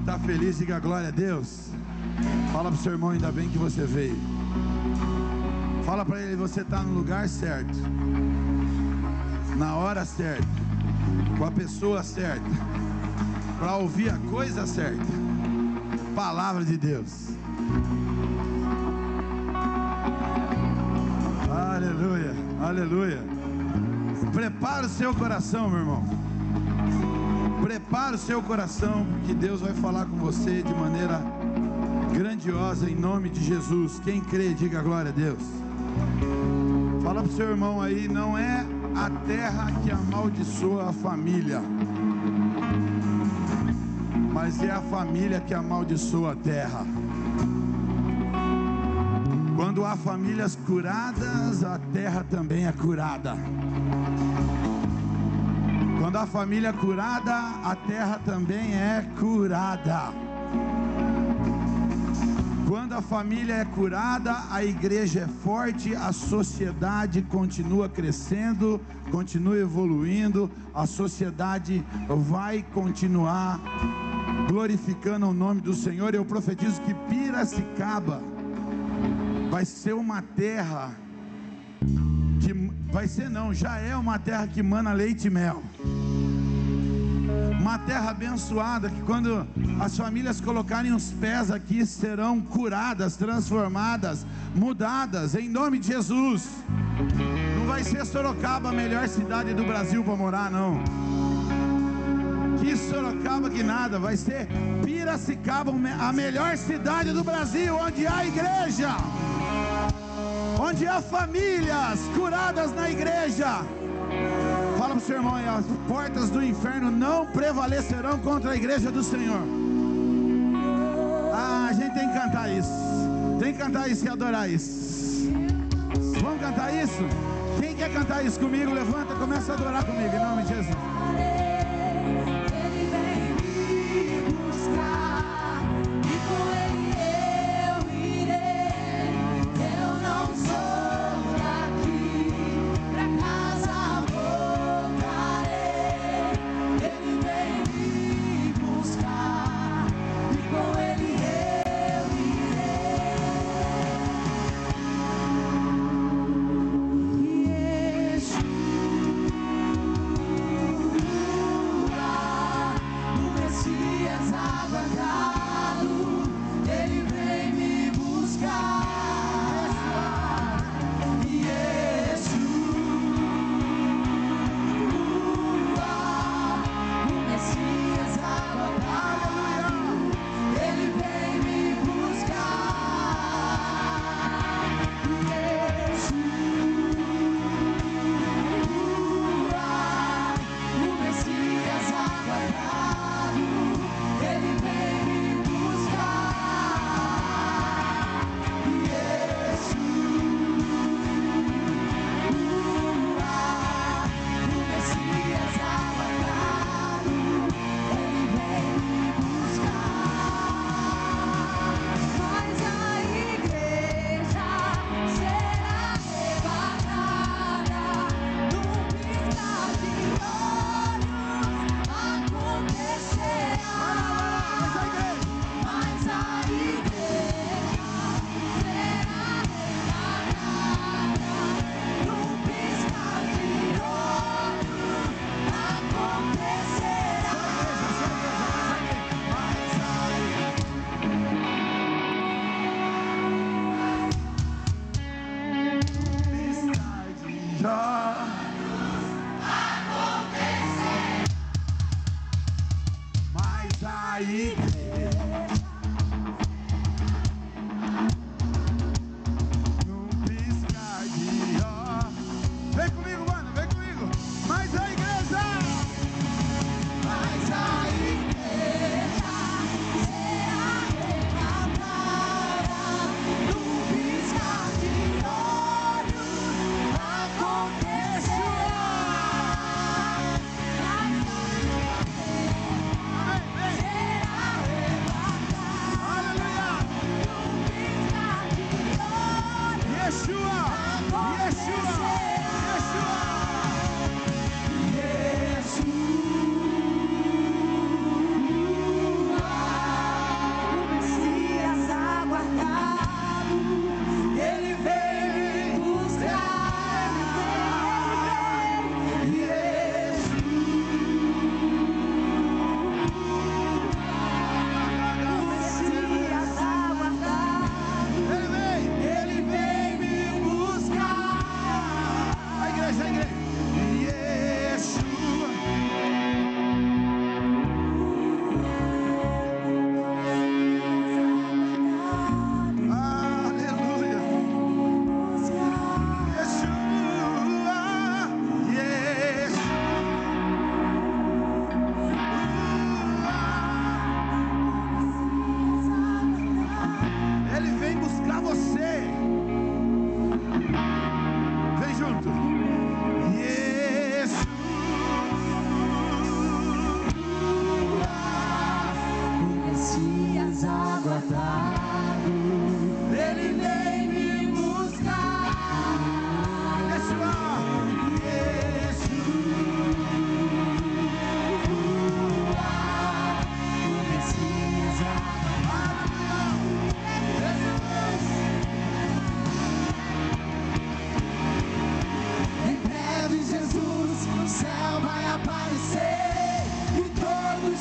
está feliz, diga glória a Deus. Fala para o seu irmão, ainda bem que você veio. Fala para ele, você está no lugar certo, na hora certa, com a pessoa certa, para ouvir a coisa certa. Palavra de Deus. Aleluia, aleluia. Prepara o seu coração, meu irmão. Prepara o seu coração, que Deus vai falar com você de maneira grandiosa, em nome de Jesus. Quem crê, diga glória a Deus. Fala para o seu irmão aí, não é a terra que amaldiçoa a família, mas é a família que amaldiçoa a terra. Quando há famílias curadas, a terra também é curada. Quando a família é curada, a terra também é curada. Quando a família é curada, a igreja é forte, a sociedade continua crescendo, continua evoluindo, a sociedade vai continuar glorificando o nome do Senhor. Eu profetizo que Piracicaba vai ser uma terra que vai ser, não, já é uma terra que mana leite e mel. Uma terra abençoada, que quando as famílias colocarem os pés aqui, serão curadas, transformadas, mudadas, em nome de Jesus. Não vai ser Sorocaba a melhor cidade do Brasil para morar, não. Que Sorocaba que nada, vai ser Piracicaba a melhor cidade do Brasil, onde há igreja, onde há famílias curadas na igreja. Fala para o seu irmão aí, as portas do inferno não prevalecerão contra a igreja do Senhor. Ah, a gente tem que cantar isso. Tem que cantar isso e adorar isso. Vamos cantar isso? Quem quer cantar isso comigo, levanta, começa a adorar comigo, em nome de Jesus. Ele vem me buscar, e com Ele eu irei. Eu não sou daqui, pra casa voltarei. Ele vem me buscar, e com Ele eu irei. Yeshua, o Messias aguardado, Ele vem me buscar. Yeshua, o Messias aguardado, Ele vem me buscar. Yeshua, o Messias aguardado, Ele vem me buscar. Yeshua, o Messias aguardado, Ele vem me buscar. Mas a igreja será arrebatada num piscar de olhos. Acontecerá. Mas a igreja será arrebatada num piscar de olhos. Acontecerá. Mas aí num piscar de ó. Vem comigo, mano, vem comigo. Mas a igreja, Mas a igreja será arrebatada num piscar de olhos. Acontecerá. Mas a igreja será arrebatada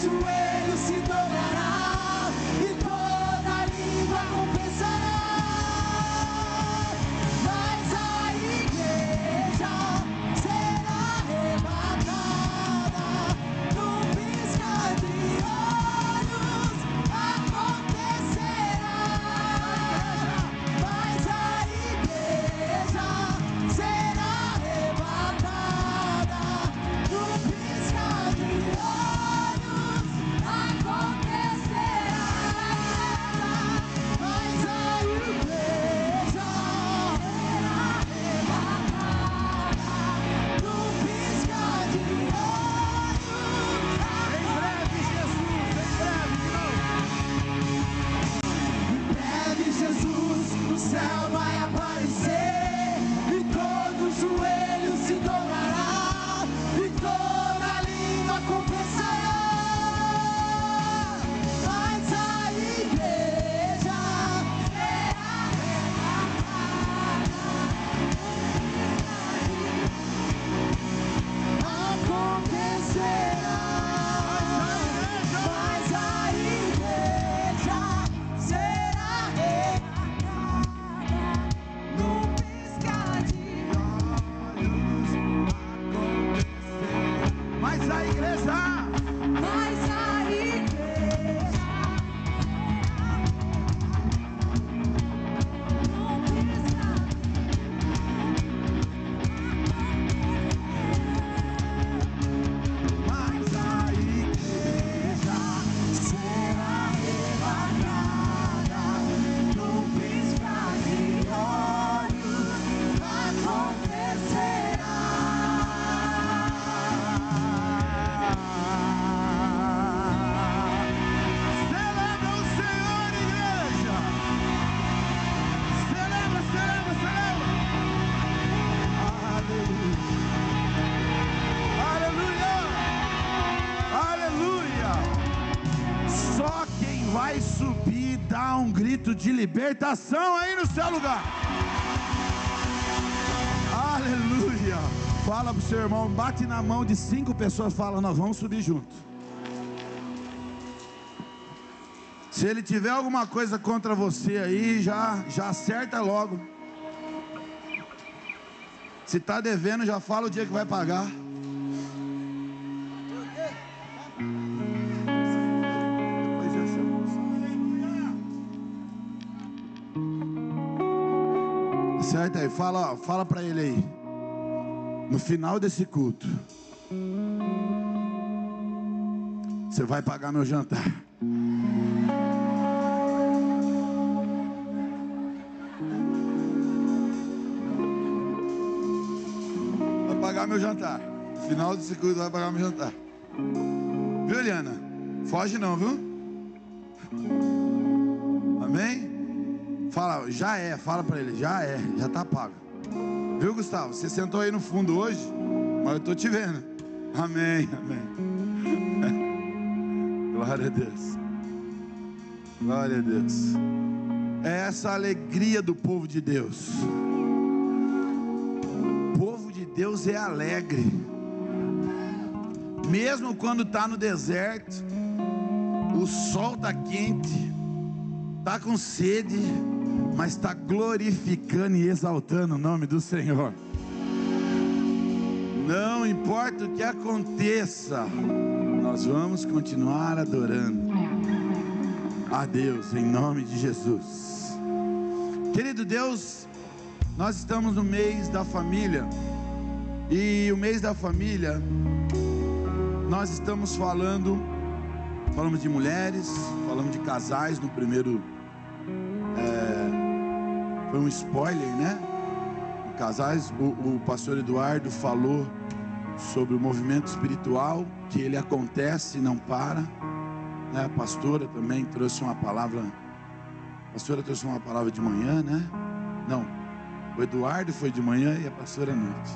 joelho se dobrará e toda língua confessará. Mas a igreja será arrebatada num piscar de olhos, acontecerá. Mas a igreja será arrebatada num piscar de olhos, acontecerá. Mas a igreja será arrebatada num piscar de olhos. Em breve, Jesus, Em breve Jesus no céu vai aparecer e todo joelho se dobrará e toda língua confessará. Mas a igreja será arrebatada, acontecerá. Mas a igreja será arrebatada num piscar de olhos, acontecerá. mas a igreja, Mas a igreja num piscar mas a igreja, será arrebatada num piscar de olhos, acontecerá. celebra o Senhor, igreja, celebra, celebra, celebra, aleluia, aleluia, aleluia. Só quem vai subir dá um grito de libertação aí no seu lugar. Aleluia. Fala pro seu irmão, bate na mão de 5 pessoas, fala, nós vamos subir junto. Se ele tiver alguma coisa contra você aí, já acerta logo. Se tá devendo, já fala o dia que vai pagar. Depois dessa moça. Certo aí, fala pra ele aí. No final desse culto, você vai pagar meu jantar. Vai pagar meu jantar. No final desse culto vai pagar meu jantar. Viu, Eliana? Foge não, viu? Amém? Fala, já é, fala pra ele, já tá pago. Viu, Gustavo? Você sentou aí no fundo hoje, mas eu tô te vendo. Amém, amém. Glória a Deus. Glória a Deus. É essa a alegria do povo de Deus. O povo de Deus é alegre. Mesmo quando está no deserto, o sol está quente, está com sede, mas está glorificando e exaltando o nome do Senhor. Não importa o que aconteça, nós vamos continuar adorando a Deus em nome de Jesus. Querido Deus, nós estamos no mês da família, e o mês da família nós estamos falamos de mulheres, falamos de casais no primeiro, foi um spoiler, né? Casais, o pastor Eduardo falou sobre o movimento espiritual, que ele acontece e não para, né? A pastora também trouxe uma palavra, trouxe uma palavra de manhã, né? Não, o Eduardo foi de manhã e a pastora à noite.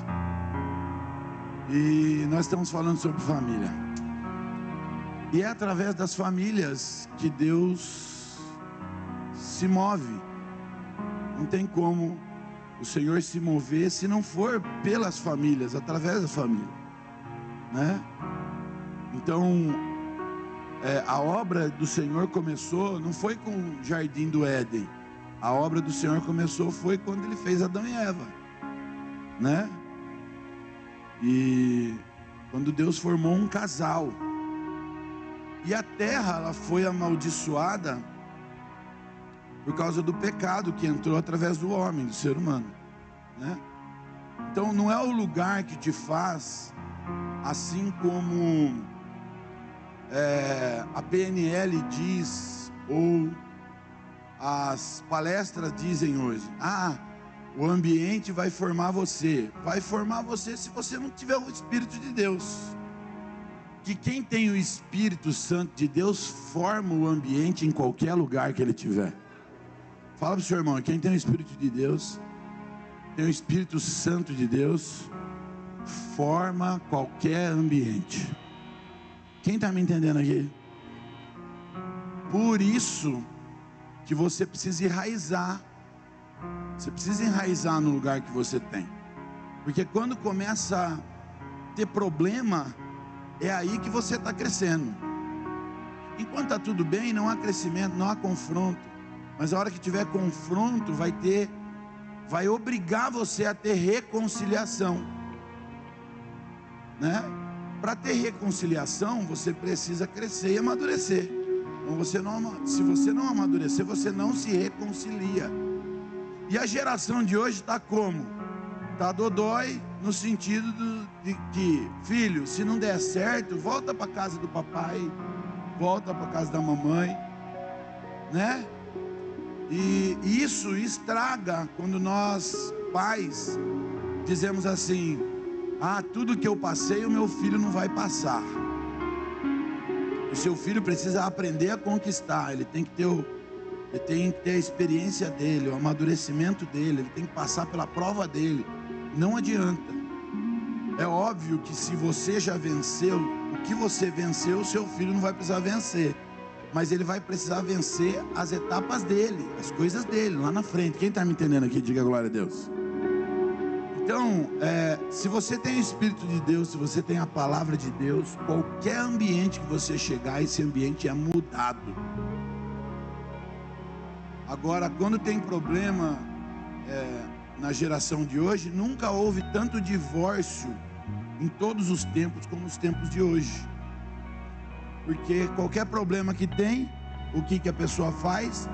E nós estamos falando sobre família, e é através das famílias que Deus se move. Não tem como o Senhor se mover se não for pelas famílias, através da família, né? Então, a obra do Senhor começou, não foi com o jardim do Éden. A obra do Senhor começou foi quando Ele fez Adão e Eva, né? E quando Deus formou um casal. E a terra, ela foi amaldiçoada por causa do pecado que entrou através do homem, do ser humano, né? Então não é o lugar que te faz, assim como a PNL diz, ou as palestras dizem hoje: o ambiente vai formar você. Vai formar você se você não tiver o Espírito de Deus. Que quem tem o Espírito Santo de Deus forma o ambiente em qualquer lugar que ele tiver. Fala para o seu irmão: quem tem o Espírito de Deus, tem o Espírito Santo de Deus, forma qualquer ambiente. Quem está me entendendo aqui? Por isso que você precisa enraizar. Você precisa enraizar no lugar que você tem. Porque quando começa a ter problema, é aí que você está crescendo. Enquanto está tudo bem, não há crescimento, não há confronto. Mas a hora que tiver confronto, vai obrigar você a ter reconciliação, né? Para ter reconciliação, você precisa crescer e amadurecer. Então se você não amadurecer, você não se reconcilia. E a geração de hoje está como? Está dodói, no sentido de que, filho, se não der certo, volta para casa do papai, volta para casa da mamãe, né? E isso estraga quando nós, pais, dizemos assim: tudo que eu passei, o meu filho não vai passar. O seu filho precisa aprender a conquistar. Ele tem que ter a experiência dele, o amadurecimento dele. Ele tem que passar pela prova dele. Não adianta. É óbvio que se você já venceu, o que você venceu, o seu filho não vai precisar vencer. Mas ele vai precisar vencer as etapas dele, as coisas dele, lá na frente. Quem está me entendendo aqui, diga glória a Deus. Então, se você tem o Espírito de Deus, se você tem a palavra de Deus, qualquer ambiente que você chegar, esse ambiente é mudado. Agora, quando tem problema na geração de hoje, nunca houve tanto divórcio em todos os tempos como nos tempos de hoje. Porque qualquer problema que tem, o que a pessoa faz?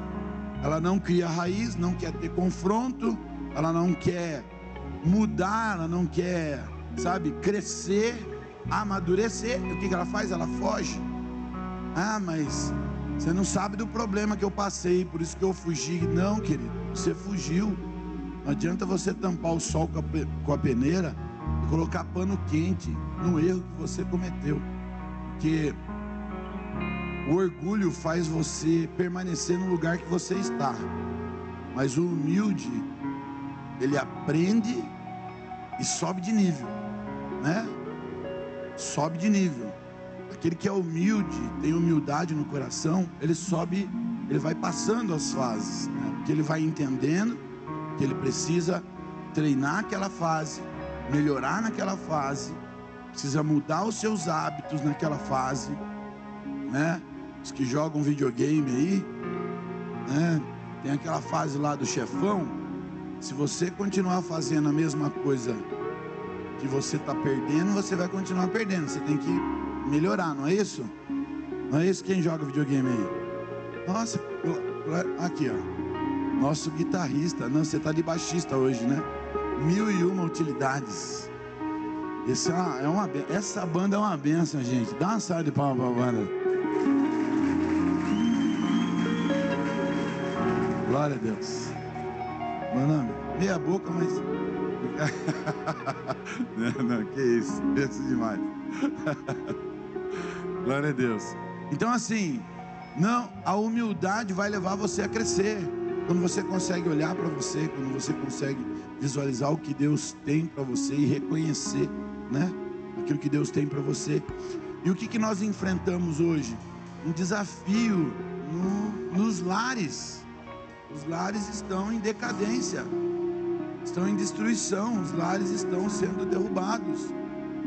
Ela não cria raiz, não quer ter confronto, ela não quer mudar, ela não quer, crescer, amadurecer. E o que ela faz? Ela foge. Mas você não sabe do problema que eu passei, por isso que eu fugi. Não, querido, você fugiu. Não adianta você tampar o sol com a peneira e colocar pano quente no erro que você cometeu. Porque o orgulho faz você permanecer no lugar que você está. Mas o humilde, ele aprende e sobe de nível, né? Sobe de nível. Aquele que é humilde, tem humildade no coração, ele sobe, ele vai passando as fases, né? Porque ele vai entendendo que ele precisa treinar aquela fase, melhorar naquela fase, precisa mudar os seus hábitos naquela fase, né? Os que jogam videogame aí, né? Tem aquela fase lá do chefão. Se você continuar fazendo a mesma coisa que você está perdendo, você vai continuar perdendo. Você tem que melhorar, não é isso? Não é isso? Quem joga videogame aí? Nossa, aqui ó, nosso guitarrista. Não, você está de baixista hoje, né? 1001 utilidades. Essa banda é uma benção, gente. Dá uma salva de palmas para a banda. Glória a Deus. Meu nome, meia boca, mas não, que isso, penso demais. Glória a Deus. Então assim, a humildade vai levar você a crescer. Quando você consegue olhar para você, quando você consegue visualizar o que Deus tem para você e reconhecer, né, aquilo que Deus tem para você. E o que nós enfrentamos hoje? Um desafio nos lares. Os lares estão em decadência, estão em destruição, os lares estão sendo derrubados,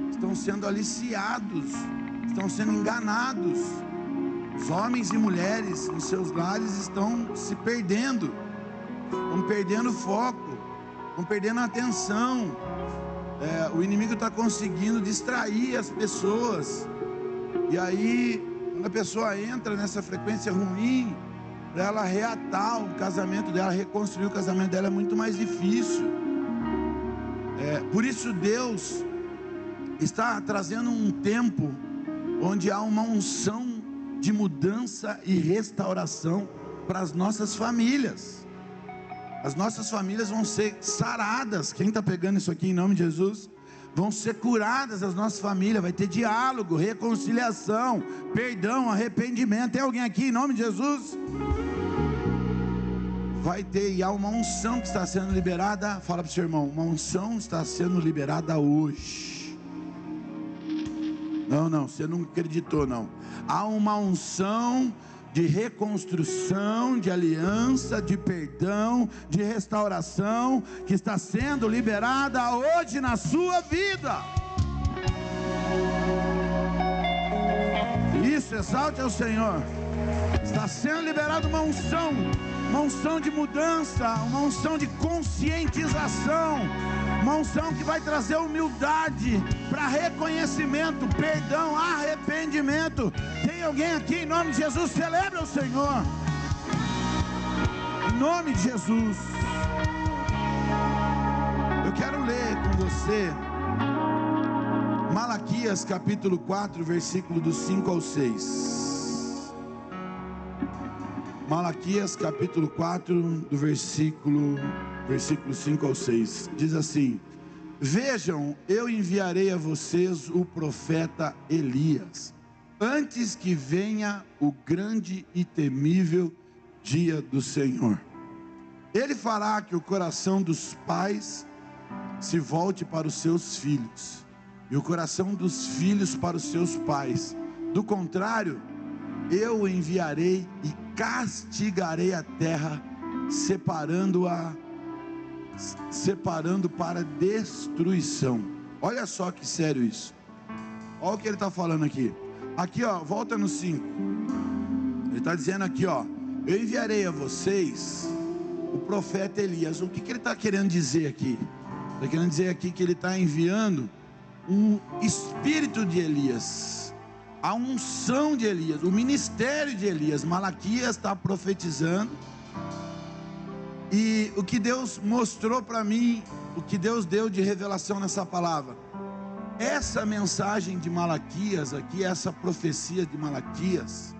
estão sendo aliciados, estão sendo enganados, Os homens e mulheres em seus lares estão se perdendo, estão perdendo foco, estão perdendo a atenção. O inimigo está conseguindo distrair as pessoas. E aí, quando a pessoa entra nessa frequência ruim, para ela reatar o casamento dela, reconstruir o casamento dela, é muito mais difícil. Por isso Deus está trazendo um tempo onde há uma unção de mudança e restauração para as nossas famílias. As nossas famílias vão ser saradas. Quem está pegando isso aqui em nome de Jesus? Vão ser curadas as nossas famílias. Vai ter diálogo, reconciliação, perdão, arrependimento. Tem alguém aqui em nome de Jesus? Vai ter, e há uma unção que está sendo liberada. Fala para o seu irmão, uma unção está sendo liberada hoje. Não, você não acreditou não. Há uma unção de reconstrução, de aliança, de perdão, de restauração, que está sendo liberada hoje na sua vida. Isso, exalte ao Senhor. Está sendo liberada uma unção de mudança, uma unção de conscientização, uma unção que vai trazer humildade para reconhecimento, perdão, arrependimento. Tem alguém aqui em nome de Jesus? Celebra o Senhor em nome de Jesus. Eu quero ler com você Malaquias capítulo 4, versículo do 5 ao 6. Malaquias capítulo 4, do versículo 5 ao 6, diz assim: vejam, eu enviarei a vocês o profeta Elias, antes que venha o grande e temível dia do Senhor. Ele fará que o coração dos pais se volte para os seus filhos, e o coração dos filhos para os seus pais. Do contrário, eu o enviarei e castigarei a terra, separando para destruição. Olha só que sério isso. Olha o que ele está falando aqui. Aqui ó, volta no 5. Ele está dizendo aqui ó: eu enviarei a vocês o profeta Elias. O que ele está querendo dizer aqui? Está querendo dizer aqui que ele está enviando o espírito de Elias, a unção de Elias, o ministério de Elias. Malaquias está profetizando, e o que Deus mostrou para mim, o que Deus deu de revelação nessa palavra, essa mensagem de Malaquias aqui, essa profecia de Malaquias,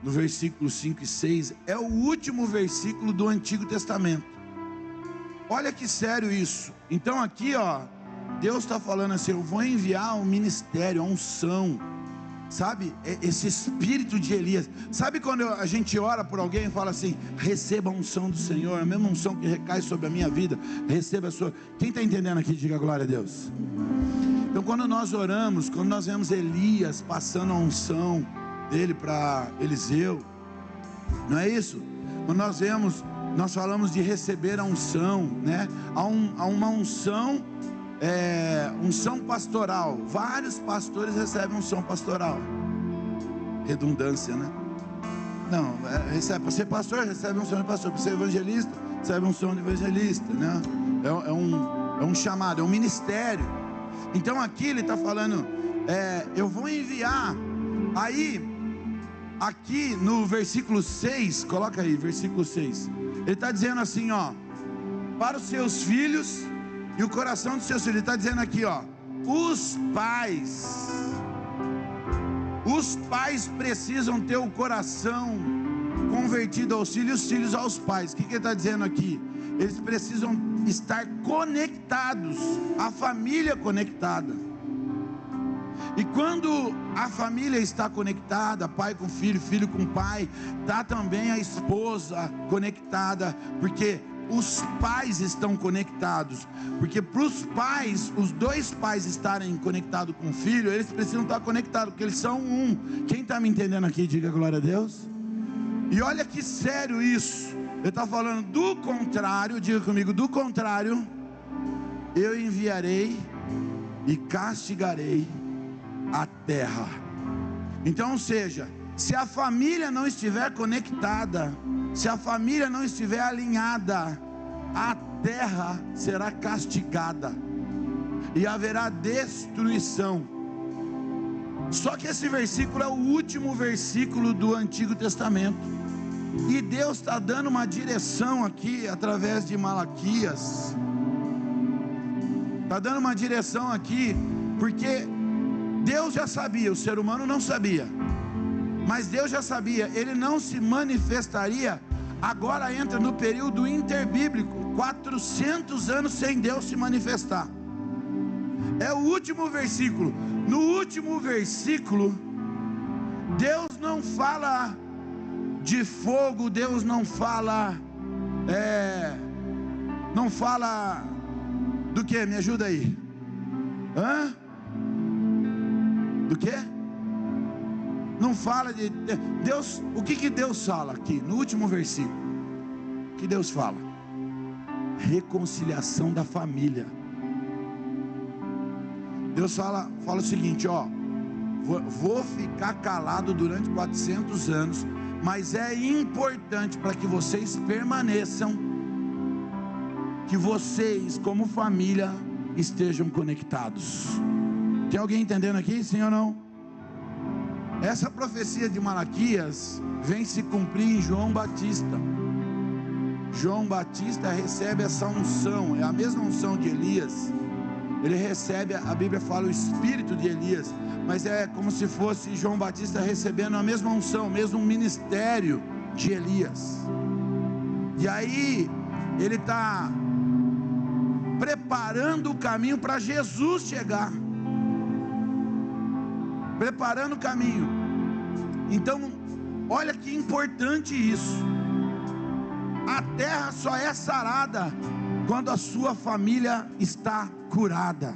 no versículo 5 e 6, é o último versículo do Antigo Testamento. Olha que sério isso. Então aqui ó, Deus está falando assim: eu vou enviar um ministério, a unção, sabe, esse espírito de Elias. Sabe quando a gente ora por alguém e fala assim: receba a unção do Senhor, a mesma unção que recai sobre a minha vida, receba a sua. Quem está entendendo aqui, diga glória a Deus. Então quando nós oramos, quando nós vemos Elias passando a unção dele para Eliseu, não é isso? Quando nós vemos, nós falamos de receber a unção, né? Há uma unção, unção pastoral. Vários pastores recebem unção pastoral. Redundância, né? Não, recebe, para ser pastor, recebe unção de pastor. Para ser evangelista, recebe unção de evangelista, né? É um chamado, é um ministério. Então aqui ele está falando, eu vou enviar. Aí, aqui no versículo 6, coloca aí, versículo 6. Ele está dizendo assim, ó: para os seus filhos e o coração dos seus filhos. Ele está dizendo aqui, ó: os pais precisam ter o coração convertido aos filhos, os filhos aos pais. O que ele está dizendo aqui? Eles precisam estar conectados, a família conectada. E quando a família está conectada, pai com filho, filho com pai, está também a esposa conectada, porque os pais estão conectados. Porque para os pais, os dois pais estarem conectados com o filho, eles precisam estar conectados, porque eles são um. Quem está me entendendo aqui, diga glória a Deus. E olha que sério isso. Ele está falando do contrário, diga comigo, do contrário, eu enviarei e castigarei a terra. Então, ou seja, Se a família não estiver conectada, se a família não estiver alinhada, a terra será castigada e haverá destruição. Só que esse versículo é o último versículo do Antigo Testamento, e Deus está dando uma direção aqui através de Malaquias. Está dando uma direção aqui, porque Deus já sabia, o ser humano não sabia, mas Deus já sabia, ele não se manifestaria. Agora entra no período interbíblico, 400 anos sem Deus se manifestar. É o último versículo. No último versículo, Deus não fala de fogo, Deus não fala do que? Me ajuda aí. Do que? Não fala de Deus. O que Deus fala aqui no último versículo? O que Deus fala? Reconciliação da família. Deus fala o seguinte, ó: vou ficar calado durante 400 anos, mas é importante para que vocês permaneçam, que vocês como família estejam conectados. Tem alguém entendendo aqui, sim ou não? Essa profecia de Malaquias vem se cumprir em João Batista. João Batista recebe essa unção, é a mesma unção de Elias. Ele recebe, a Bíblia fala, o espírito de Elias, mas é como se fosse João Batista recebendo a mesma unção, o mesmo ministério de Elias. E aí ele está preparando o caminho para Jesus chegar, preparando o caminho. Então olha que importante isso. A terra só é sarada quando a sua família está curada,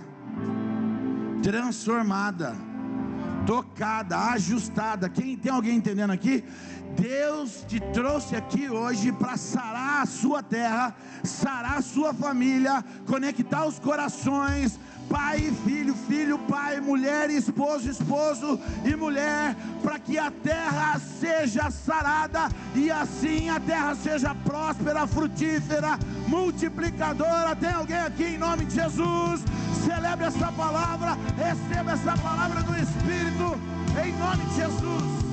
transformada, tocada, ajustada. Tem alguém entendendo aqui? Deus te trouxe aqui hoje para sarar a sua terra, sarar a sua família, conectar os corações, pai e filho, filho, pai, mulher, esposo, esposo e mulher, para que a terra seja sarada e assim a terra seja próspera, frutífera, multiplicadora. Tem alguém aqui em nome de Jesus? Celebre essa palavra, receba essa palavra do Espírito, em nome de Jesus.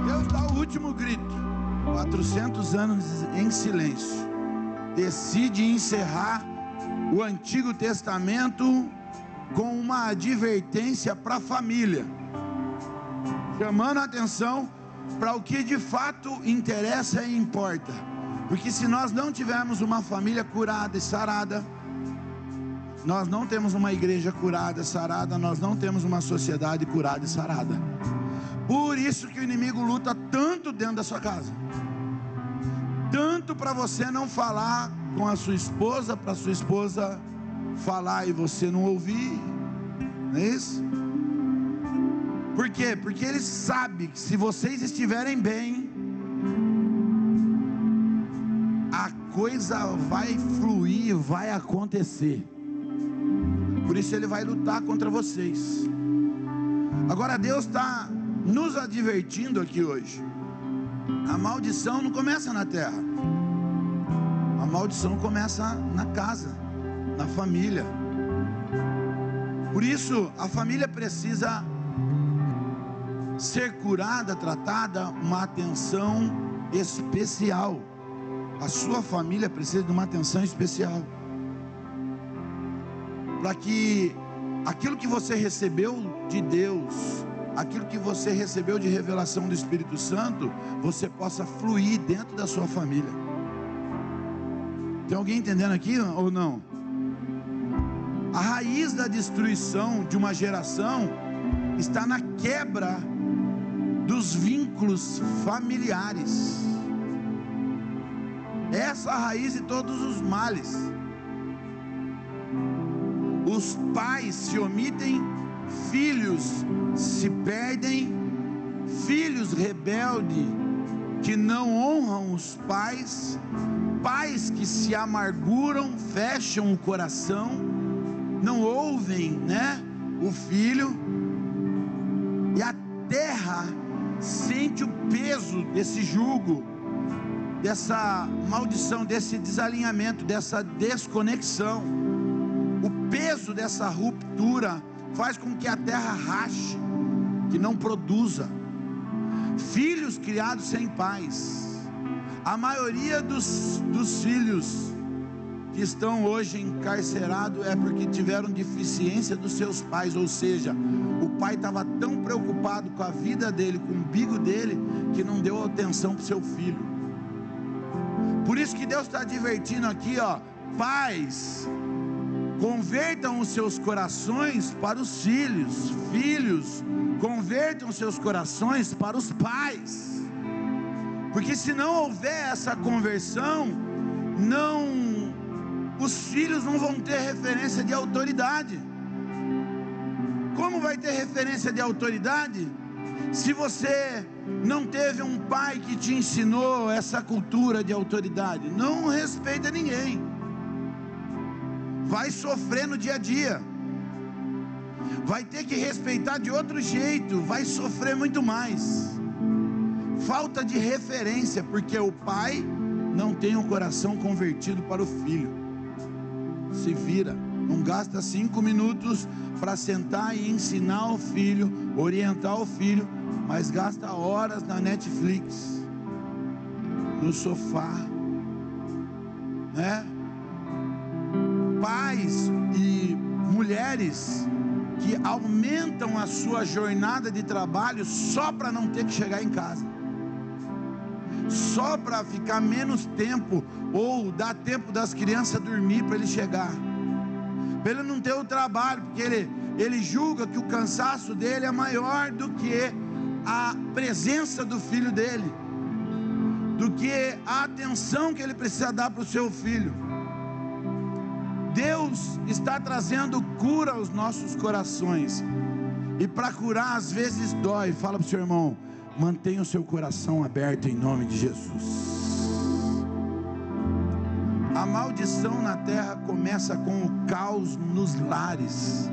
Deus dá o último grito, 400 anos em silêncio, decide encerrar o Antigo Testamento com uma advertência para a família, chamando a atenção para o que de fato interessa e importa. Porque se nós não tivermos uma família curada e sarada, nós não temos uma igreja curada e sarada, nós não temos uma sociedade curada e sarada. Por isso que o inimigo luta tanto dentro da sua casa, tanto para você não falar com a sua esposa, para a sua esposa falar e você não ouvir, não é isso? Por quê? Porque ele sabe que se vocês estiverem bem, a coisa vai fluir, vai acontecer. Por isso ele vai lutar contra vocês. Agora Deus está nos advertindo aqui hoje. A maldição não começa na terra, a maldição começa na casa, na família. Por isso a família precisa ser curada, tratada, uma atenção especial. A sua família precisa de uma atenção especial, para que aquilo que você recebeu de Deus, aquilo que você recebeu de revelação do Espírito Santo, você possa fluir dentro da sua família. Tem alguém entendendo aqui ou não? A raiz da destruição de uma geração está na quebra dos vínculos familiares. Essa é a raiz de todos os males. Os pais se omitem, filhos se perdem, filhos rebeldes que não honram os pais, pais que se amarguram, fecham o coração, não ouvem, né, o filho, e a terra sente o peso desse jugo, dessa maldição, desse desalinhamento, dessa desconexão. O peso dessa ruptura faz com que a terra rache, que não produza. Filhos criados sem pais. A maioria dos filhos que estão hoje encarcerados é porque tiveram deficiência dos seus pais, ou seja, o pai estava tão preocupado com a vida dele, com o umbigo dele, que não deu atenção para o seu filho. Por isso que Deus está advertindo aqui, ó, pais, convertam os seus corações para os filhos, filhos, convertam os seus corações para os pais, porque se não houver essa conversão, os filhos não vão ter referência de autoridade. Como vai ter referência de autoridade se você não teve um pai que te ensinou essa cultura de autoridade? Não respeita ninguém, vai sofrer no dia a dia, vai ter que respeitar de outro jeito, vai sofrer muito mais. Falta de referência, porque o pai não tem o coração convertido para o filho. Se vira, não gasta 5 minutos para sentar e ensinar o filho, orientar o filho, mas gasta horas na Netflix, no sofá, né? Pais e mulheres que aumentam a sua jornada de trabalho só para não ter que chegar em casa, só para ficar menos tempo, ou dar tempo das crianças dormir para ele chegar, para ele não ter o trabalho, porque ele julga que o cansaço dele é maior do que a presença do filho dele, do que a atenção que ele precisa dar para o seu filho. Deus está trazendo cura aos nossos corações, e para curar às vezes dói. Fala para o seu irmão, mantenha o seu coração aberto em nome de Jesus. A maldição na terra começa com o caos nos lares.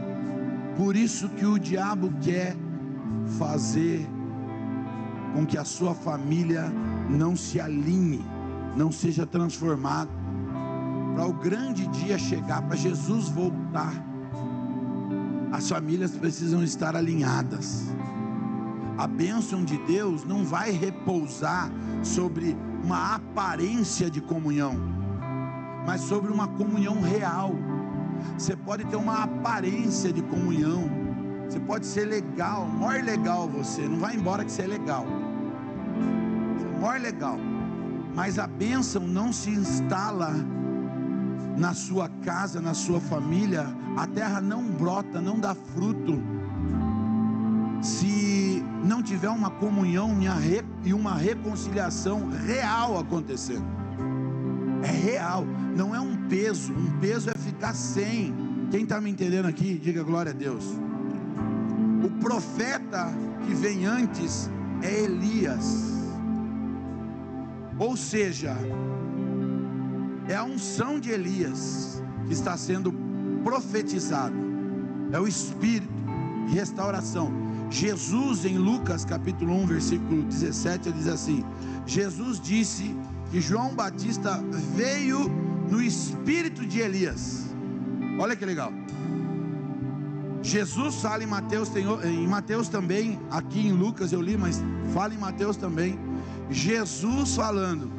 Por isso que o diabo quer fazer com que a sua família não se alinhe, não seja transformado, para o grande dia chegar, para Jesus voltar. As famílias precisam estar alinhadas. A bênção de Deus não vai repousar sobre uma aparência de comunhão, mas sobre uma comunhão real. Você pode ter uma aparência de comunhão, você pode ser legal, maior legal você, não vai embora que você é legal, você é maior legal, mas a bênção não se instala na sua casa, na sua família. A terra não brota, não dá fruto, se não tiver uma comunhão e uma reconciliação real acontecendo. É real, não é um peso é ficar sem. Quem está me entendendo aqui, diga glória a Deus. O profeta que vem antes é Elias, ou seja, é a unção de Elias que está sendo profetizado, é o Espírito de restauração. Jesus, em Lucas capítulo 1 versículo 17, ele diz assim: Jesus disse que João Batista veio no espírito de Elias. Olha que legal. Jesus fala em Mateus também, aqui em Lucas eu li, mas fala em Mateus também. Jesus falando,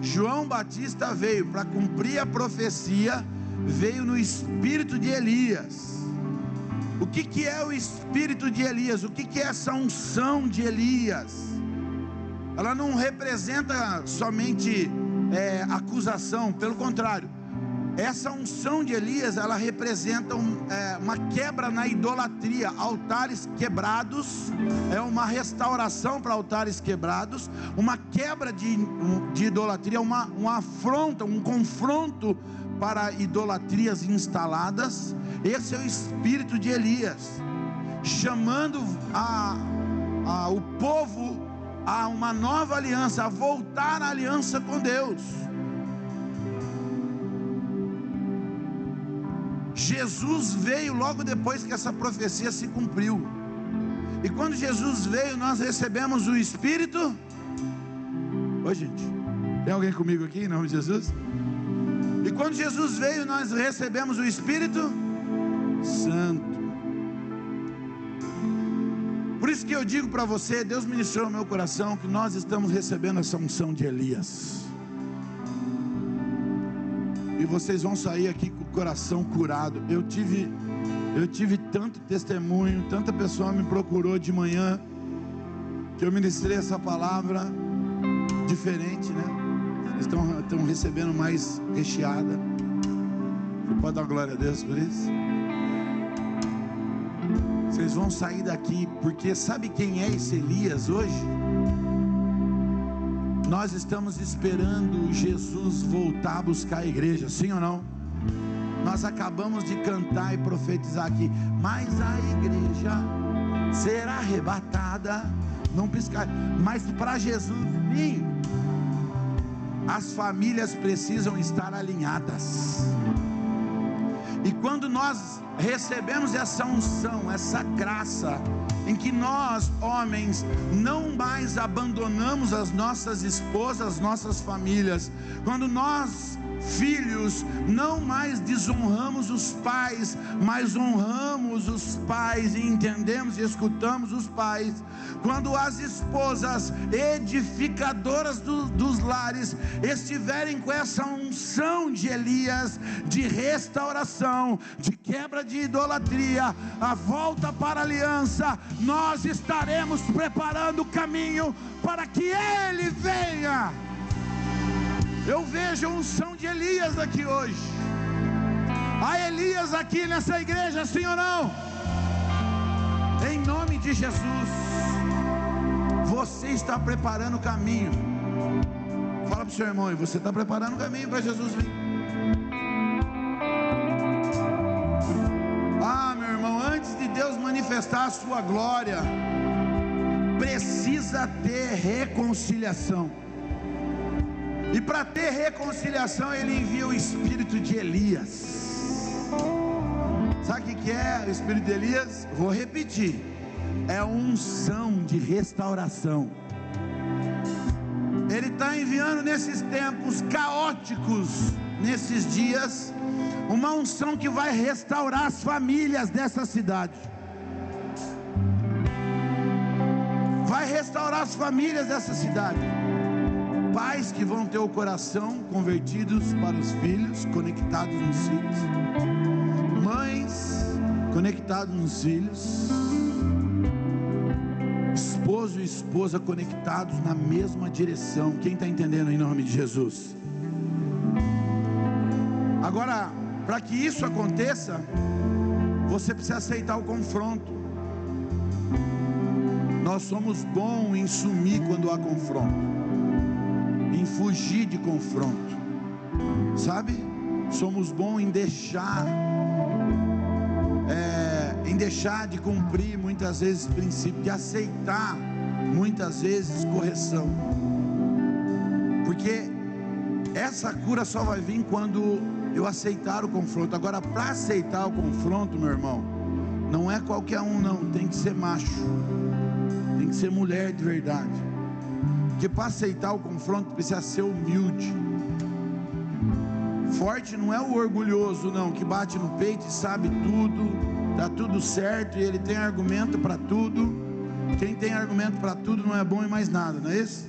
João Batista veio para cumprir a profecia, veio no espírito de Elias. O que é o espírito de Elias? O que é essa unção de Elias? Ela não representa somente acusação, pelo contrário, essa unção de Elias, ela representa uma quebra na idolatria, altares quebrados, é uma restauração para altares quebrados, uma quebra de idolatria, uma afronta, um confronto para idolatrias instaladas. Esse é o espírito de Elias, chamando o povo a uma nova aliança, a voltar à aliança com Deus. Jesus veio logo depois que essa profecia se cumpriu. E quando Jesus veio, nós recebemos o Espírito. Oi, gente, tem alguém comigo aqui em nome de Jesus? E quando Jesus veio, nós recebemos o Espírito Santo. Por isso que eu digo para você, Deus ministrou no meu coração que nós estamos recebendo essa unção de Elias. E vocês vão sair aqui com o coração curado. Eu tive tanto testemunho, tanta pessoa me procurou de manhã, que eu ministrei essa palavra diferente, né? Vocês estão recebendo mais recheada. Você pode dar glória a Deus por isso? Vocês vão sair daqui, porque sabe quem é esse Elias hoje? Nós estamos esperando Jesus voltar a buscar a igreja, sim ou não? Nós acabamos de cantar e profetizar aqui, mas a igreja será arrebatada, não piscar, mas para Jesus vir, as famílias precisam estar alinhadas. E quando nós recebemos essa unção, essa graça, em que nós, homens, não mais abandonamos as nossas esposas, as nossas famílias, quando nós, filhos, não mais desonramos os pais, mas honramos os pais e entendemos e escutamos os pais, quando as esposas edificadoras dos lares estiverem com essa unção de Elias, de restauração, de quebra de idolatria, a volta para a aliança, nós estaremos preparando o caminho para que Ele venha. Eu vejo a unção de Elias aqui hoje. Há Elias aqui nessa igreja, sim ou não? Em nome de Jesus, você está preparando o caminho. Fala para o seu irmão, você está preparando o caminho para Jesus vir. Ah, meu irmão, antes de Deus manifestar a sua glória, precisa ter reconciliação. E para ter reconciliação, Ele envia o espírito de Elias. Sabe o que é o espírito de Elias? Vou repetir: é unção de restauração. Ele está enviando nesses tempos caóticos, nesses dias, uma unção que vai restaurar as famílias dessa cidade. Vai restaurar as famílias dessa cidade. Pais que vão ter o coração convertidos para os filhos, conectados nos filhos. Mães conectados nos filhos. Esposo e esposa conectados na mesma direção. Quem está entendendo em nome de Jesus? Agora, para que isso aconteça, você precisa aceitar o confronto. Nós somos bons em sumir quando há confronto, em fugir de confronto, sabe? Somos bons em deixar de cumprir muitas vezes princípio, de aceitar muitas vezes correção, porque essa cura só vai vir quando eu aceitar o confronto. Agora, para aceitar o confronto, meu irmão, não é qualquer um não, tem que ser macho, tem que ser mulher de verdade. Porque para aceitar o confronto precisa ser humilde. Forte não é o orgulhoso não, que bate no peito e sabe tudo, dá tudo certo e ele tem argumento para tudo. Quem tem argumento para tudo não é bom em mais nada, não é isso?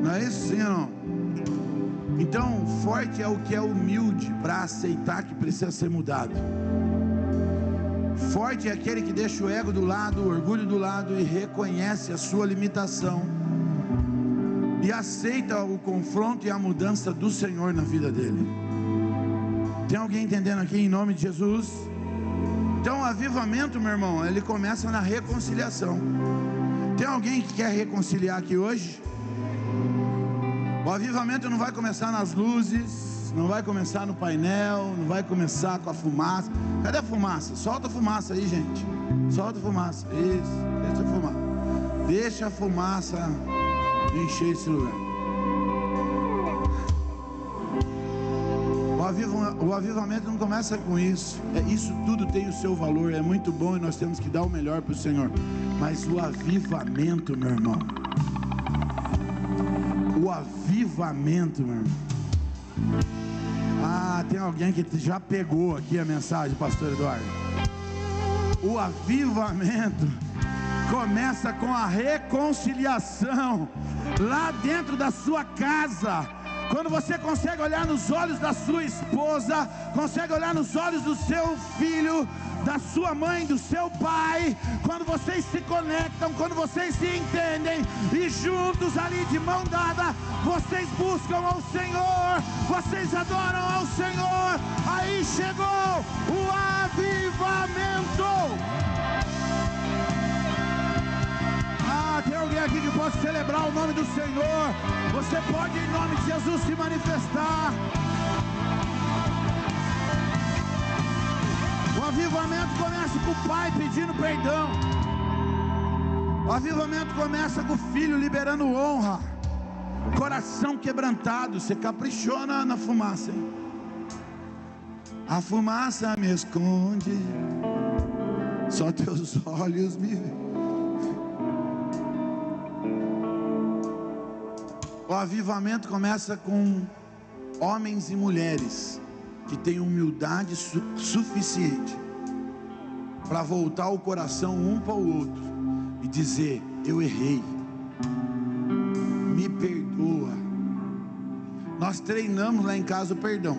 Não é isso, sim ou não? Então, forte é o que é humilde para aceitar que precisa ser mudado. Forte é aquele que deixa o ego do lado, o orgulho do lado e reconhece a sua limitação e aceita o confronto e a mudança do Senhor na vida dele. Tem alguém entendendo aqui em nome de Jesus? Então, o avivamento, meu irmão, ele começa na reconciliação. Tem alguém que quer reconciliar aqui hoje? O avivamento não vai começar nas luzes, não vai começar no painel, não vai começar com a fumaça. Cadê a fumaça? Solta a fumaça aí, gente. Solta a fumaça. Isso, deixa a fumaça. Deixa a fumaça encher esse lugar. O O avivamento não começa com isso. Isso tudo tem o seu valor, é muito bom e nós temos que dar o melhor para o Senhor. Mas o avivamento, meu irmão, o avivamento, meu irmão. Tem alguém que já pegou aqui a mensagem, pastor Eduardo. O avivamento começa com a reconciliação lá dentro da sua casa. Quando você consegue olhar nos olhos da sua esposa, consegue olhar nos olhos do seu filho, da sua mãe, do seu pai, quando vocês se conectam, quando vocês se entendem e juntos ali de mão dada, vocês buscam ao Senhor, vocês adoram ao Senhor, aí chegou o avivamento. Tem alguém aqui que pode celebrar o nome do Senhor? Você pode, em nome de Jesus, se manifestar. O avivamento começa com o pai pedindo perdão. O avivamento começa com o filho liberando honra. Coração quebrantado. Você caprichou na fumaça, hein? A fumaça me esconde, só teus olhos me veem. O avivamento começa com homens e mulheres que têm humildade suficiente para voltar o coração um para o outro e dizer: eu errei, me perdoa. Nós treinamos lá em casa o perdão,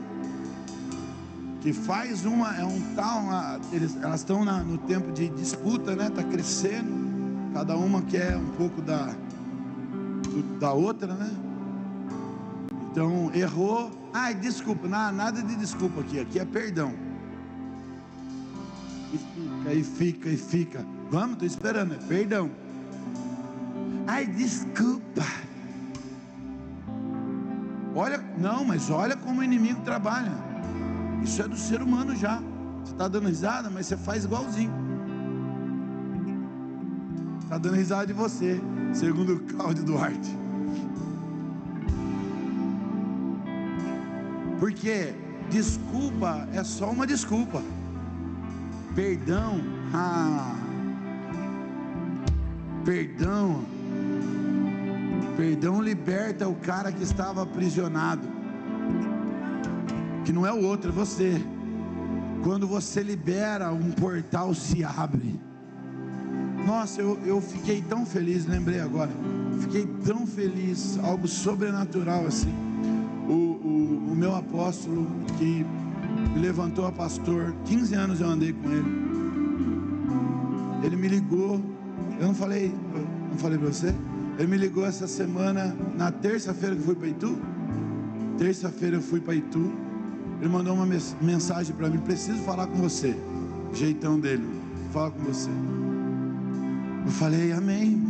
que faz elas estão no tempo de disputa, né? Está crescendo, cada uma quer um pouco da outra, né? Então errou, desculpa, nada de desculpa aqui é perdão. E fica. Vamos, estou esperando, é perdão. Desculpa. Mas olha como o inimigo trabalha. Isso é do ser humano já. Você está dando risada, mas você faz igualzinho. Está dando risada de você, segundo o Cláudio Duarte. Porque desculpa é só uma desculpa. Perdão, perdão liberta o cara que estava aprisionado, que não é o outro, é você. Quando você libera, um portal se abre. Nossa, eu fiquei tão feliz, lembrei agora. Fiquei tão feliz, algo sobrenatural assim. O meu apóstolo que me levantou a pastor, 15 anos eu andei com ele. Ele me ligou, eu não falei para você? Ele me ligou essa semana, na terça-feira que eu fui para Itu. Terça-feira eu fui para Itu. Ele mandou uma mensagem para mim: preciso falar com você. Jeitão dele, fala com você. Eu falei: amém.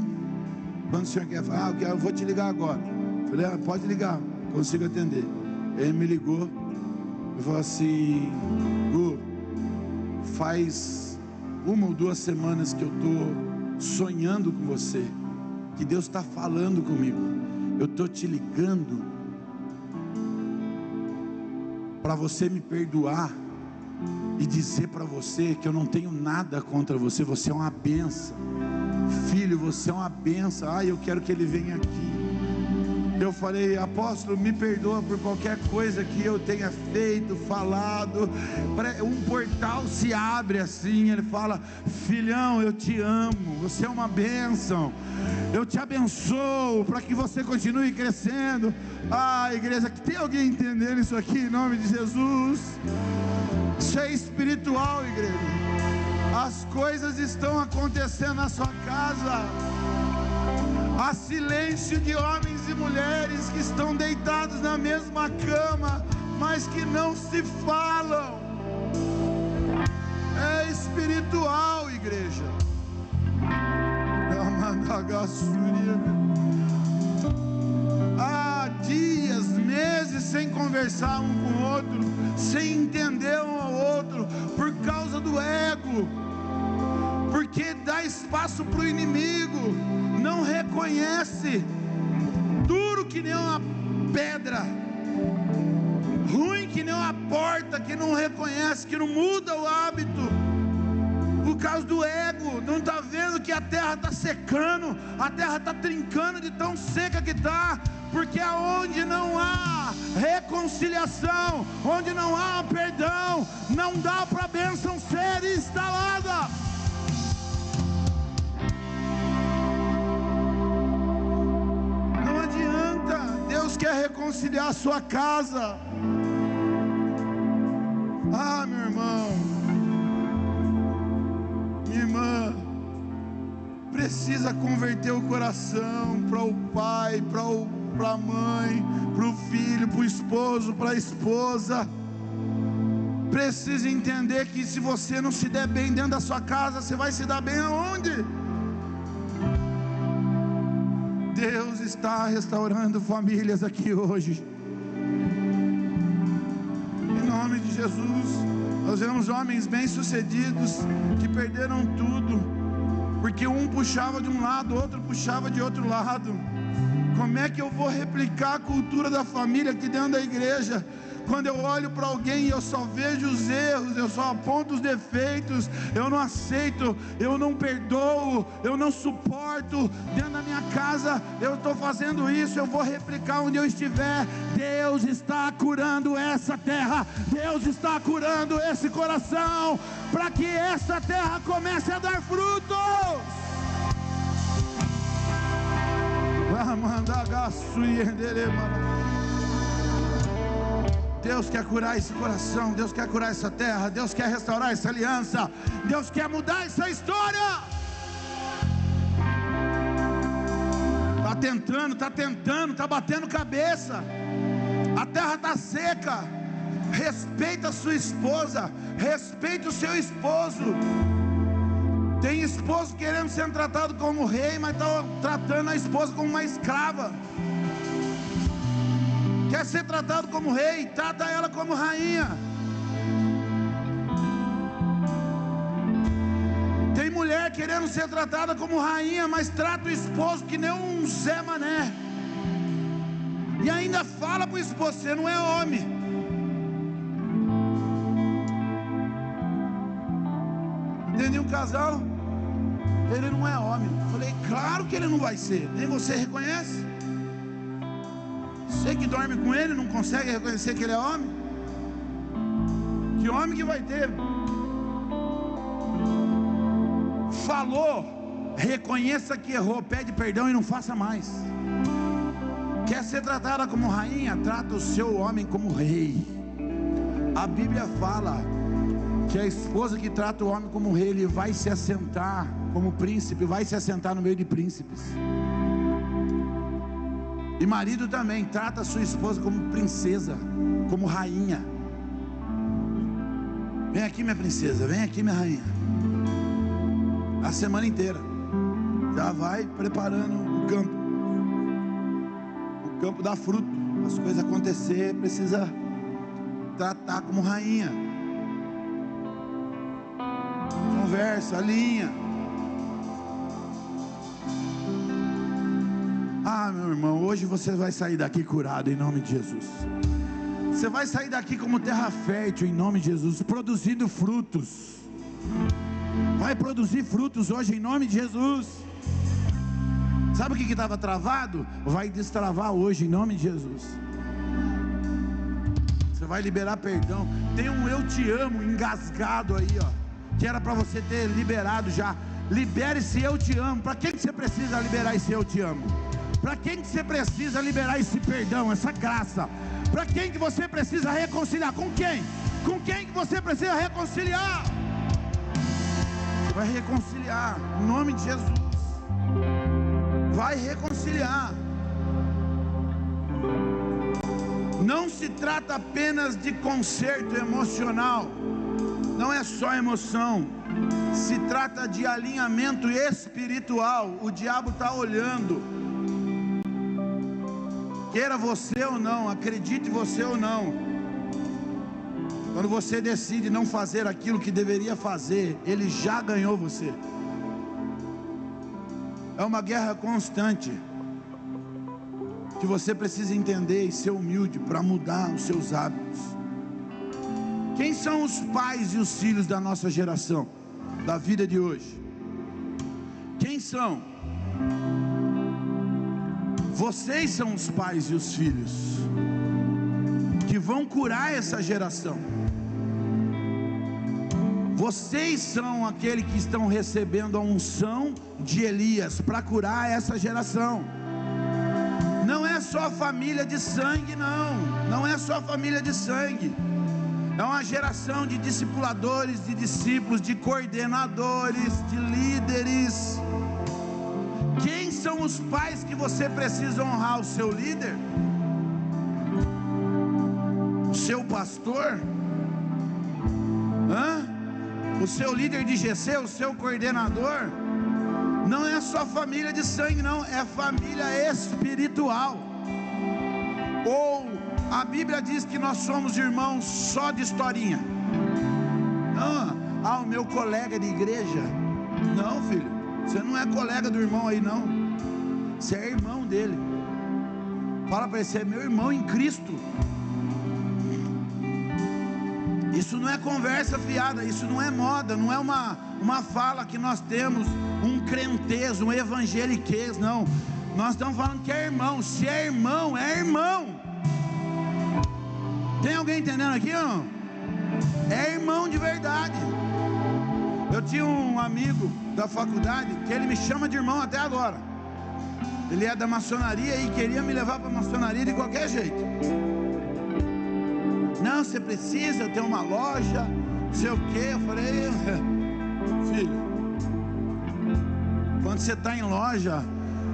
Quando o senhor quer falar? Eu vou te ligar agora. Eu falei: pode ligar, consigo atender. Ele me ligou e falou assim: Gu, faz 1 ou 2 semanas que eu estou sonhando com você, que Deus está falando comigo. Eu estou te ligando para você me perdoar e dizer para você que eu não tenho nada contra você. Você é uma bênção, filho, você é uma bênção. Eu quero que ele venha aqui. Eu falei: apóstolo, me perdoa por qualquer coisa que eu tenha feito, falado. Um portal se abre assim. Ele fala: filhão, eu te amo, você é uma bênção, eu te abençoo para que você continue crescendo. Igreja, que tem alguém entendendo isso aqui em nome de Jesus? Isso é espiritual, igreja. As coisas estão acontecendo na sua casa. Há silêncio de homens e mulheres que estão deitados na mesma cama, mas que não se falam. É espiritual, igreja. Há dias, meses sem conversar um com o outro, sem entender um ao outro, por causa do ego, porque dá espaço para o inimigo. Não reconhece, duro que nem uma pedra. ruim que nem uma porta, que não reconhece, que não muda o hábito, por causa do ego. Não está vendo que a terra está secando, a terra está trincando de tão seca que está, porque aonde não há reconciliação, onde não há perdão, não dá para a bênção ser instalada. Não adianta. Deus quer reconciliar a sua casa. Ah, meu irmão, minha irmã, precisa converter o coração para o pai, para a mãe, para o filho, para o esposo, para a esposa. Precisa entender que se você não se der bem dentro da sua casa, você vai se dar bem aonde? Deus está restaurando famílias aqui hoje, em nome de Jesus. Nós vemos homens bem-sucedidos que perderam tudo, porque um puxava de um lado, outro puxava de outro lado. Como é que eu vou replicar a cultura da família aqui dentro da igreja, quando eu olho para alguém e eu só vejo os erros, eu só aponto os defeitos, eu não aceito, eu não perdoo, eu não suporto? Dentro da minha casa eu estou fazendo isso, eu vou replicar onde eu estiver. Deus está curando essa terra, Deus está curando esse coração, para que essa terra comece a dar frutos. Deus quer curar esse coração, Deus quer curar essa terra, Deus quer restaurar essa aliança, Deus quer mudar essa história. Está tentando, está batendo cabeça. A terra está seca. Respeita a sua esposa, respeita o seu esposo. Tem esposo querendo ser tratado como rei, mas está tratando a esposa como uma escrava. Quer ser tratado como rei, trata ela como rainha. Tem mulher querendo ser tratada como rainha, mas trata o esposo que nem um Zé Mané. E ainda fala para o esposo: você não é homem. Entendi um casal? Ele não é homem. Falei, claro que ele não vai ser. Nem você reconhece? Você que dorme com ele não consegue reconhecer que ele é homem? Que homem que vai ter? Falou, reconheça que errou, pede perdão e não faça mais. Quer ser tratada como rainha? Trata o seu homem como rei. A Bíblia fala que a esposa que trata o homem como rei, ele vai se assentar como príncipe, vai se assentar no meio de príncipes. E marido também, trata a sua esposa como princesa, como rainha. Vem aqui, minha princesa, vem aqui, minha rainha. A semana inteira já vai preparando o campo dá fruto. As coisas acontecer, precisa tratar como rainha. Conversa, alinha. Ah, meu irmão, hoje você vai sair daqui curado em nome de Jesus. Você vai sair daqui como terra fértil em nome de Jesus, produzindo frutos. Vai produzir frutos hoje em nome de Jesus. Sabe o que estava travado? Vai destravar hoje em nome de Jesus. Você vai liberar perdão. Tem um eu te amo engasgado aí, ó, que era para você ter liberado já. Libere esse eu te amo. Para quem que você precisa liberar esse eu te amo? Para quem que você precisa liberar esse perdão, essa graça? Para quem que você precisa reconciliar? Com quem? Com quem que você precisa reconciliar? Vai reconciliar em nome de Jesus. Vai reconciliar. Não se trata apenas de conserto emocional. Não é só emoção. Se trata de alinhamento espiritual. O diabo está olhando. Queira você ou não, acredite você ou não, quando você decide não fazer aquilo que deveria fazer, ele já ganhou você. É uma guerra constante, que você precisa entender e ser humilde para mudar os seus hábitos. Quem são os pais e os filhos da nossa geração, da vida de hoje? Quem são? Vocês são os pais e os filhos que vão curar essa geração. Vocês são aqueles que estão recebendo a unção de Elias para curar essa geração. Não é só família de sangue, não é só família de sangue. É uma geração de discipuladores, de discípulos, de coordenadores, de líderes. Quem são os pais que você precisa honrar? O seu líder? O seu pastor? O seu líder de GC, o seu coordenador? Não é só família de sangue, não, é família espiritual. Ou a Bíblia diz que nós somos irmãos só de historinha. Não, o meu colega de igreja. Não, filho, você não é colega do irmão aí, não. Você é irmão dele. Fala para ele, você é meu irmão em Cristo. Isso não é conversa fiada, isso não é moda, não é uma fala que nós temos, um crentez, um evangeliquez, não. Nós estamos falando que é irmão. Se é irmão, é irmão. Tem alguém entendendo aqui ou não? É irmão de verdade. Eu tinha um amigo da faculdade que ele me chama de irmão até agora. Ele é da maçonaria e queria me levar para a maçonaria de qualquer jeito. Não, você precisa ter uma loja, não sei o que. Eu falei, filho, quando você está em loja,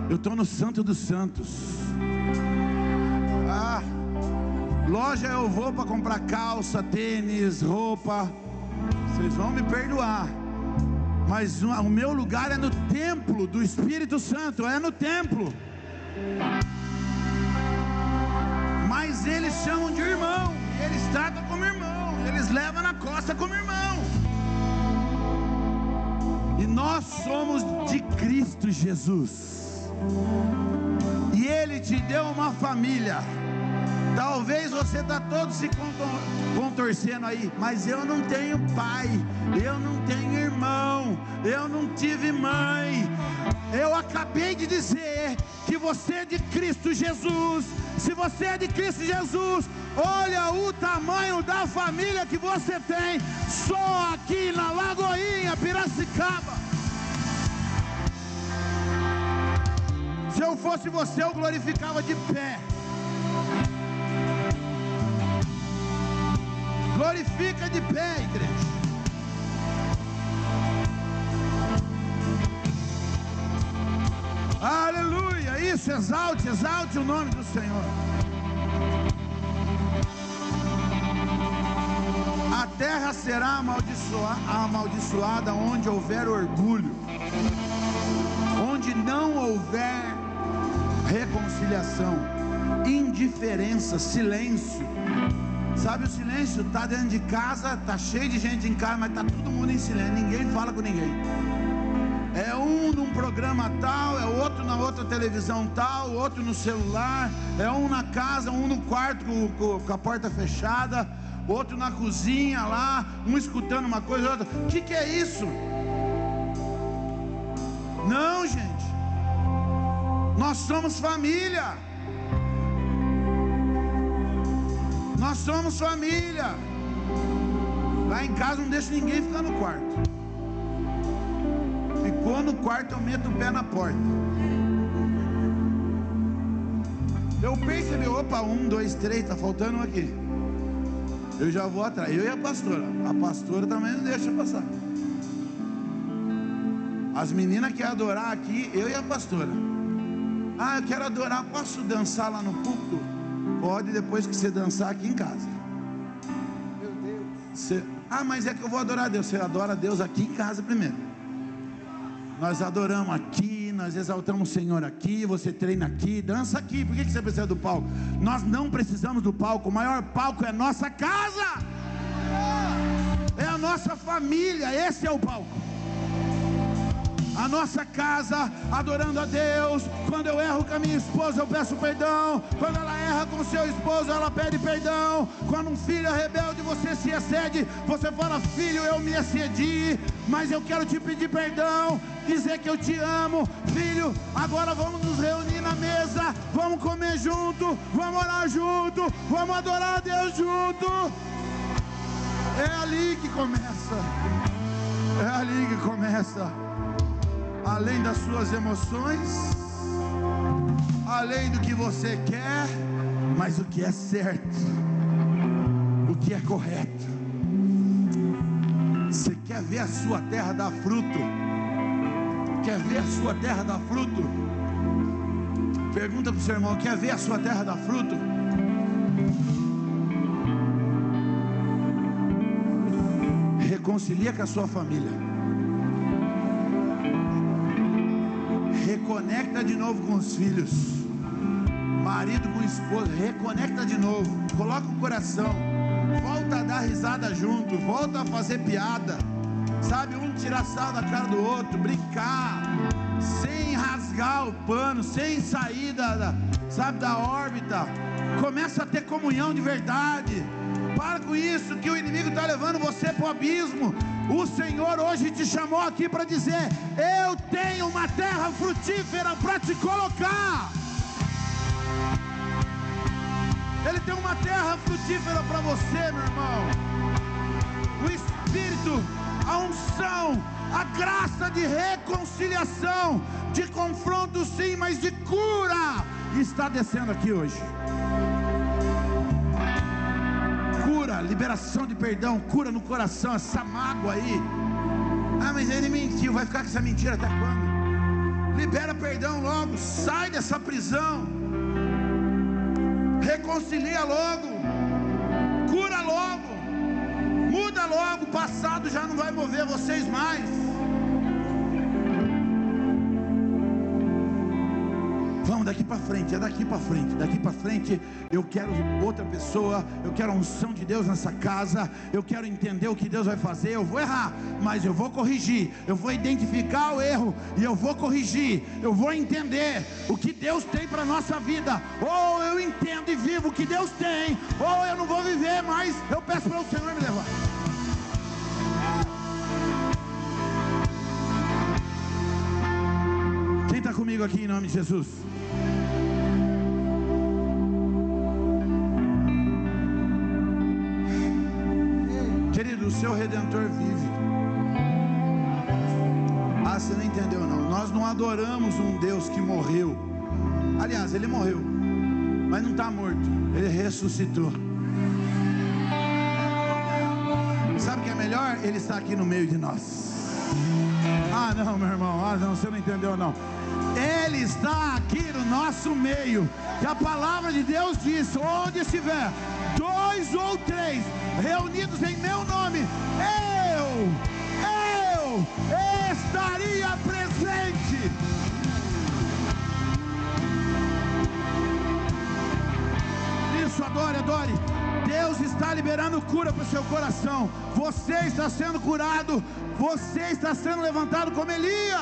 eu estou no Santo dos Santos. Loja eu vou para comprar calça, tênis, roupa. Vocês vão me perdoar, mas o meu lugar é no templo do Espírito Santo, é no templo. Mas eles chamam de irmão, eles tratam como irmão, eles levam na costa como irmão. E nós somos de Cristo Jesus. E Ele te deu uma família. Talvez você está todo se contorcendo aí, mas eu não tenho pai, eu não tenho irmão, eu não tive mãe. Eu acabei de dizer que você é de Cristo Jesus. Se você é de Cristo Jesus, olha o tamanho da família que você tem, só aqui na Lagoinha, Piracicaba. Se eu fosse você, eu glorificava de pé. Glorifica de pé, igreja. Aleluia, isso, exalte o nome do Senhor. A terra será amaldiçoada onde houver orgulho, onde não houver reconciliação, indiferença, silêncio. Sabe o silêncio? Está dentro de casa, está cheio de gente em casa, mas está todo mundo em silêncio, ninguém fala com ninguém. É um num programa tal, é outro na outra televisão tal, outro no celular, é um na casa, um no quarto com a porta fechada, outro na cozinha lá, um escutando uma coisa, outra. O que é isso? Não, gente, nós somos família. Nós somos família. Lá em casa não deixo ninguém ficar no quarto. Ficou no quarto, eu meto o pé na porta. Eu percebi, opa, 1, 2, 3, tá faltando um aqui. Eu já vou atrás, eu e a pastora. A pastora também não deixa passar. As meninas querem adorar aqui, eu e a pastora. Eu quero adorar, posso dançar lá no púlpito? Pode, depois que você dançar aqui em casa. Meu Deus. Mas é que eu vou adorar a Deus. Você adora a Deus aqui em casa primeiro. Nós adoramos aqui, nós exaltamos o Senhor aqui, você treina aqui, dança aqui. Por que você precisa do palco? Nós não precisamos do palco. O maior palco é a nossa casa, é a nossa família. Esse é o palco. a nossa casa adorando a Deus. Quando eu erro com a minha esposa, eu peço perdão. Quando ela erra com o seu esposo, ela pede perdão. Quando um filho é rebelde, você se excede, você fala: filho, eu me excedi, mas eu quero te pedir perdão, dizer que eu te amo. Filho, agora vamos nos reunir na mesa, vamos comer junto, vamos orar junto, vamos adorar a Deus junto. É ali que começa. É ali que começa. Além das suas emoções, além do que você quer, mas o que é certo, o que é correto. Você quer ver a sua terra dar fruto? Quer ver a sua terra dar fruto? Pergunta para o seu irmão: quer ver a sua terra dar fruto? Reconcilia com a sua família. Reconecta de novo com os filhos. Marido com esposa, reconecta de novo. Coloca o coração. Volta a dar risada junto. Volta a fazer piada. Sabe, um tirar sarro da cara do outro. Brincar. Sem rasgar o pano. Sem sair da órbita. Começa a ter comunhão de verdade. Para com isso, que o inimigo está levando você para o abismo. O Senhor hoje te chamou aqui para dizer: eu tenho uma terra frutífera para te colocar. Ele tem uma terra frutífera para você, meu irmão. O Espírito, a unção, a graça de reconciliação, de confronto sim, mas de cura, está descendo aqui hoje. Cura, liberação de perdão, cura no coração, essa mágoa aí. Ah, mas ele mentiu, vai ficar com essa mentira até quando? Libera perdão logo, sai dessa prisão, reconcilia logo, cura logo, muda logo. O passado já não vai mover vocês mais. Vamos daqui para frente, é daqui para frente. Daqui para frente eu quero outra pessoa. Eu quero a unção de Deus nessa casa. Eu quero entender o que Deus vai fazer. Eu vou errar, mas eu vou corrigir. Eu vou identificar o erro e eu vou corrigir. Eu vou entender o que Deus tem para nossa vida. Ou eu entendo e vivo o que Deus tem, ou eu não vou viver, mas eu peço para o Senhor me levar. Quem está comigo aqui em nome de Jesus? Querido, o seu Redentor vive. Ah, você não entendeu não. Nós não adoramos um Deus que morreu. Aliás, ele morreu, mas não está morto. Ele ressuscitou. Sabe o que é melhor? Ele está aqui no meio de nós. Ah não, meu irmão, ah não, você não entendeu não. Ele está aqui no nosso meio. E a palavra de Deus diz: onde estiver 2 ou 3 reunidos em meu nome, eu estaria presente. Isso, adore, adore. Deus está liberando cura para o seu coração. Você está sendo curado. Você está sendo levantado como Elias.